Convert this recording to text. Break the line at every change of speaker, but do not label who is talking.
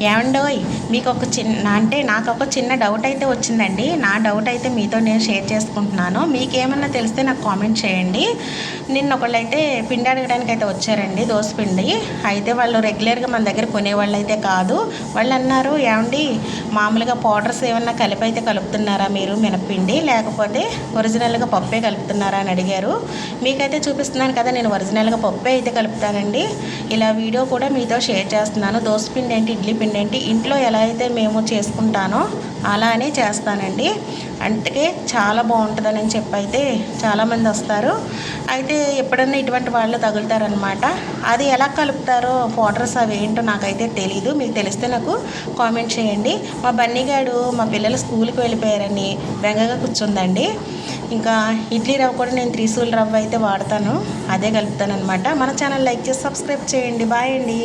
ఏమండోయ్, మీకు ఒక నాకు ఒక చిన్న డౌట్ అయితే వచ్చిందండి. నా డౌట్ అయితే మీతో నేను షేర్ చేసుకుంటున్నాను. మీకేమన్నా తెలిస్తే నాకు కామెంట్ చేయండి. నిన్న ఒకళ్ళైతే పిండి అడగడానికి అయితే వచ్చారండి, దోసపిండి. అయితే వాళ్ళు రెగ్యులర్గా మన దగ్గర కొనేవాళ్ళు అయితే కాదు. వాళ్ళు అన్నారు, ఏమండి మామూలుగా పౌడర్స్ ఏమన్నా కలిపి అయితే కలుపుతున్నారా మీరు మినప్పిండి, లేకపోతే ఒరిజినల్గా పప్పే కలుపుతున్నారా అని అడిగారు. మీకైతే చూపిస్తున్నాను కదా, నేను ఒరిజినల్గా పప్పే అయితే కలుపుతానండి. ఇలా వీడియో కూడా మీతో షేర్ చేస్తున్నాను. దోసపిండి ఏంటి, ఇడ్లీ పిండి ఏంటి, ఇంట్లో ఎలా అయితే మేము చేసుకుంటానో అలానే చేస్తానండి. అంటే చాలా బాగుంటుందని చెప్పి అయితే చాలామంది వస్తారు. అయితే ఎప్పుడన్నా ఇటువంటి వాళ్ళు తగులుతారనమాట. అది ఎలా కలుపుతారో పౌడర్స్ అవి ఏంటో నాకైతే తెలీదు. మీకు తెలిస్తే నాకు కామెంట్ చేయండి. మా బన్నీగాడు మా పిల్లలు స్కూల్కి వెళ్ళిపోయారని బెంగగా కూర్చుందండి. ఇంకా ఇడ్లీ రవ్వ కూడా నేను త్రిశూల్ రవ్వ అయితే వాడతాను, అదే కలుపుతాను అనమాట. మన ఛానల్ లైక్ చేసి సబ్స్క్రైబ్ చేయండి. బాయ్ అండి.